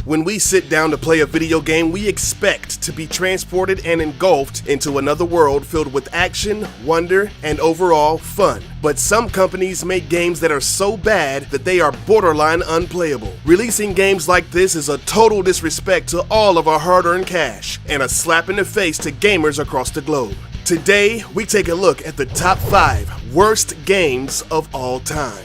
When we sit down to play a video game, we expect to be transported and engulfed into another world filled with action, wonder, and overall fun. But some companies make games that are so bad that they are borderline unplayable. Releasing games like this is a total disrespect to all of our hard-earned cash, and a slap in the face to gamers across the globe. Today, we take a look at the top 5 worst games of all time.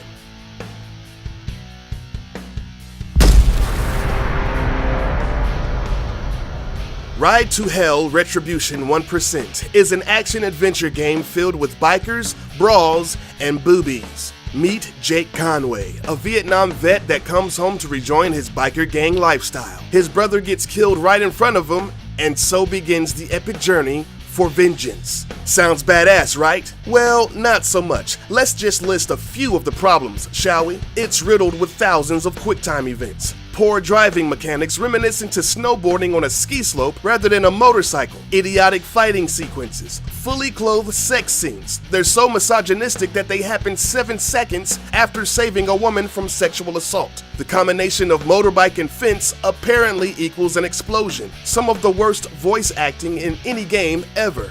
Ride to Hell Retribution 1% is an action-adventure game filled with bikers, brawls, and boobies. Meet Jake Conway, a Vietnam vet that comes home to rejoin his biker gang lifestyle. His brother gets killed right in front of him, and so begins the epic journey for vengeance. Sounds badass, right? Well, not so much. Let's just list a few of the problems, shall we? It's riddled with thousands of QuickTime events, poor driving mechanics reminiscent to snowboarding on a ski slope rather than a motorcycle, idiotic fighting sequences, fully clothed sex scenes. They're so misogynistic that they happen 7 seconds after saving a woman from sexual assault. The combination of motorbike and fence apparently equals an explosion. Some of the worst voice acting in any game ever.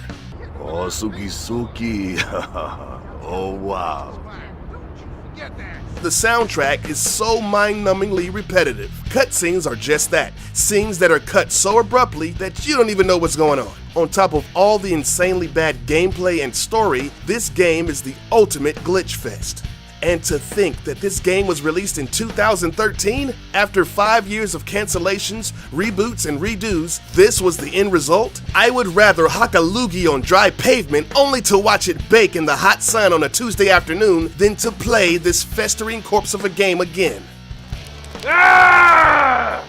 Oh, Suki Suki. Oh, wow. The soundtrack is so mind-numbingly repetitive. Cutscenes are just that, scenes that are cut so abruptly that you don't even know what's going on. On top of all the insanely bad gameplay and story, this game is the ultimate glitch fest. And to think that this game was released in 2013? After 5 years of cancellations, reboots, and redos, this was the end result? I would rather hock a loogie on dry pavement only to watch it bake in the hot sun on a Tuesday afternoon than to play this festering corpse of a game again. Ah!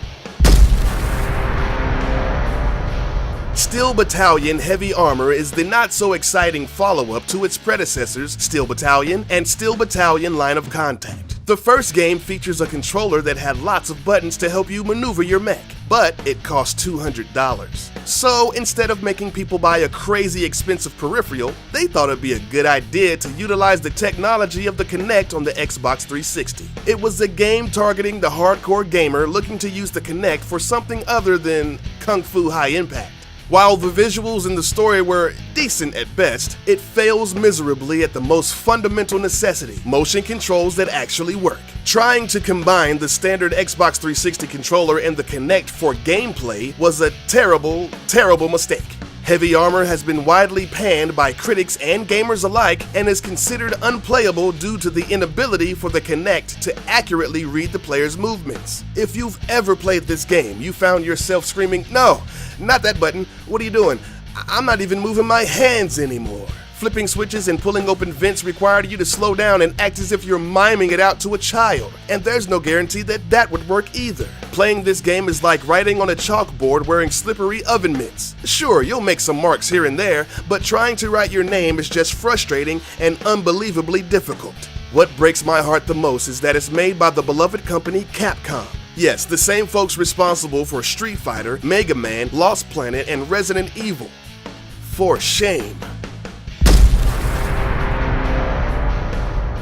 Steel Battalion Heavy Armor is the not-so-exciting follow-up to its predecessors, Steel Battalion and Steel Battalion Line of Contact. The first game features a controller that had lots of buttons to help you maneuver your mech, but it cost $200. So instead of making people buy a crazy expensive peripheral, they thought it'd be a good idea to utilize the technology of the Kinect on the Xbox 360. It was a game targeting the hardcore gamer looking to use the Kinect for something other than Kung Fu High Impact. While the visuals and the story were decent at best, it fails miserably at the most fundamental necessity: motion controls that actually work. Trying to combine the standard Xbox 360 controller and the Kinect for gameplay was a terrible, terrible mistake. Heavy Armor has been widely panned by critics and gamers alike and is considered unplayable due to the inability for the Kinect to accurately read the player's movements. If you've ever played this game, you found yourself screaming, "No, not that button, what are you doing? I'm not even moving my hands anymore." Flipping switches and pulling open vents required you to slow down and act as if you're miming it out to a child, and there's no guarantee that that would work either. Playing this game is like writing on a chalkboard wearing slippery oven mitts. Sure, you'll make some marks here and there, but trying to write your name is just frustrating and unbelievably difficult. What breaks my heart the most is that it's made by the beloved company Capcom. Yes, the same folks responsible for Street Fighter, Mega Man, Lost Planet, and Resident Evil. For shame.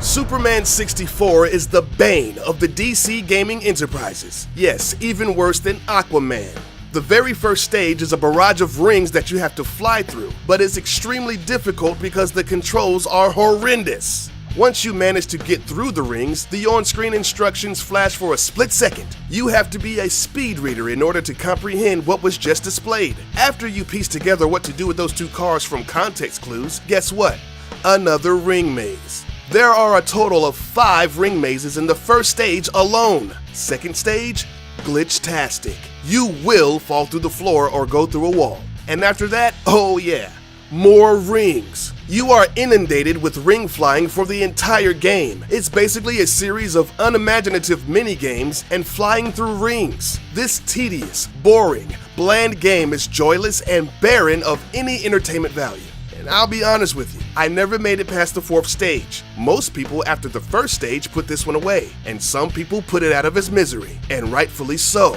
Superman 64 is the bane of the DC gaming enterprises. Yes, even worse than Aquaman. The very first stage is a barrage of rings that you have to fly through, but it's extremely difficult because the controls are horrendous. Once you manage to get through the rings, the on-screen instructions flash for a split second. You have to be a speed reader in order to comprehend what was just displayed. After you piece together what to do with those 2 cars from context clues, guess what? Another ring maze. There are a total of 5 ring mazes in the first stage alone. Second stage, glitch-tastic. You will fall through the floor or go through a wall. And after that, oh yeah, more rings. You are inundated with ring flying for the entire game. It's basically a series of unimaginative mini-games and flying through rings. This tedious, boring, bland game is joyless and barren of any entertainment value. And I'll be honest with you, I never made it past the 4th stage. Most people after the first stage put this one away, and some people put it out of its misery, and rightfully so.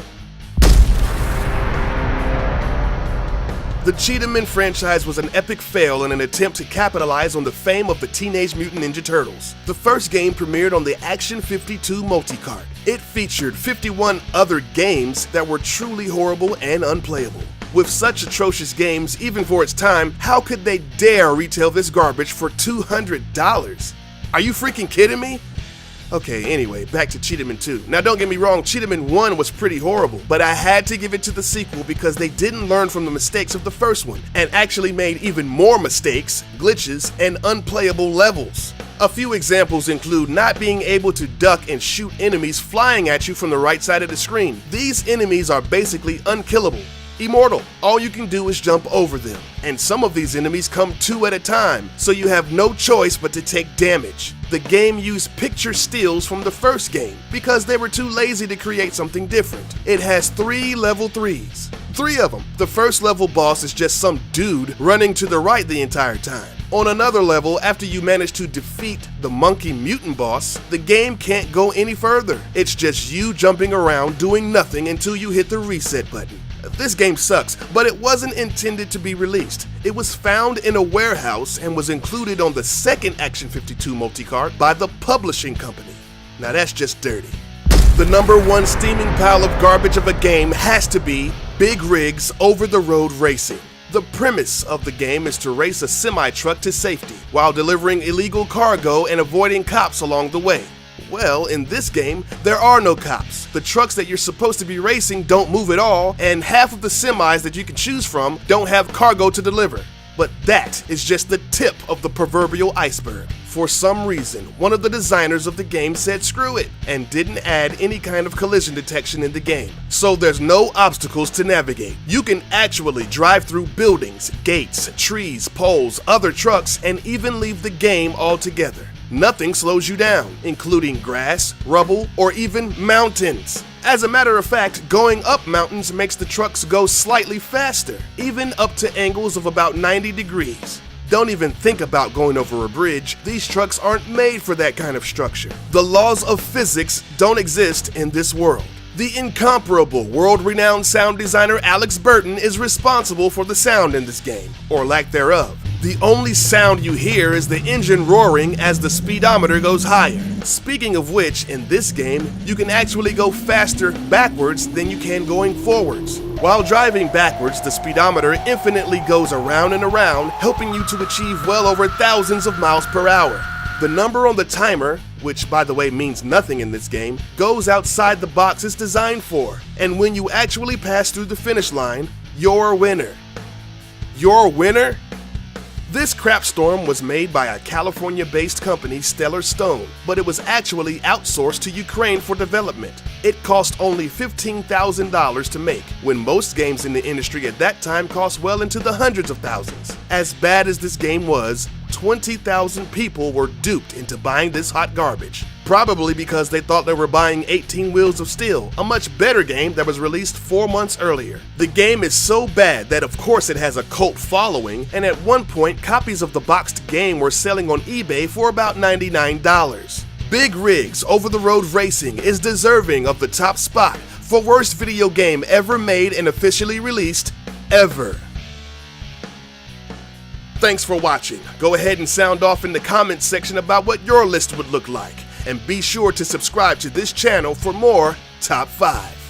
The Cheetahman franchise was an epic fail in an attempt to capitalize on the fame of the Teenage Mutant Ninja Turtles. The first game premiered on the Action 52 multicart. It featured 51 other games that were truly horrible and unplayable. With such atrocious games, even for its time, how could they dare retail this garbage for $200? Are you freaking kidding me? Okay, anyway, back to Cheetahman 2. Now don't get me wrong, Cheetahman 1 was pretty horrible, but I had to give it to the sequel because they didn't learn from the mistakes of the first one, and actually made even more mistakes, glitches, and unplayable levels. A few examples include not being able to duck and shoot enemies flying at you from the right side of the screen. These enemies are basically unkillable. Immortal. All you can do is jump over them. And some of these enemies come two at a time, so you have no choice but to take damage. The game used picture stills from the first game because they were too lazy to create something different. It has 3 level 3s. 3 of them. The first level boss is just some dude running to the right the entire time. On another level, after you manage to defeat the monkey mutant boss, the game can't go any further. It's just you jumping around doing nothing until you hit the reset button. This game sucks, but it wasn't intended to be released. It was found in a warehouse and was included on the second Action 52 multicart by the publishing company. Now that's just dirty. The #1 steaming pile of garbage of a game has to be Big Rigs Over-the-Road Racing. The premise of the game is to race a semi-truck to safety while delivering illegal cargo and avoiding cops along the way. Well, in this game, there are no cops. The trucks that you're supposed to be racing don't move at all, and half of the semis that you can choose from don't have cargo to deliver. But that is just the tip of the proverbial iceberg. For some reason, one of the designers of the game said screw it and didn't add any kind of collision detection in the game. So there's no obstacles to navigate. You can actually drive through buildings, gates, trees, poles, other trucks, and even leave the game altogether. Nothing slows you down, including grass, rubble, or even mountains. As a matter of fact, going up mountains makes the trucks go slightly faster, even up to angles of about 90 degrees. Don't even think about going over a bridge. These trucks aren't made for that kind of structure. The laws of physics don't exist in this world. The incomparable, world-renowned sound designer Alex Burton is responsible for the sound in this game, or lack thereof. The only sound you hear is the engine roaring as the speedometer goes higher. Speaking of which, in this game, you can actually go faster backwards than you can going forwards. While driving backwards, the speedometer infinitely goes around and around, helping you to achieve well over thousands of miles per hour. The number on the timer, which by the way means nothing in this game, goes outside the box it's designed for. And when you actually pass through the finish line, you're a winner. You're a winner? This crapstorm was made by a California-based company, Stellar Stone, but it was actually outsourced to Ukraine for development. It cost only $15,000 to make, when most games in the industry at that time cost well into the hundreds of thousands. As bad as this game was, 20,000 people were duped into buying this hot garbage. Probably because they thought they were buying 18 Wheels of Steel, a much better game that was released 4 months earlier. The game is so bad that of course it has a cult following, and at one point copies of the boxed game were selling on eBay for about $99. Big Rigs Over-the-Road Racing is deserving of the top spot for worst video game ever made and officially released ever. Thanks for watching. Go ahead and sound off in the comments section about what your list would look like. And be sure to subscribe to this channel for more Top 5.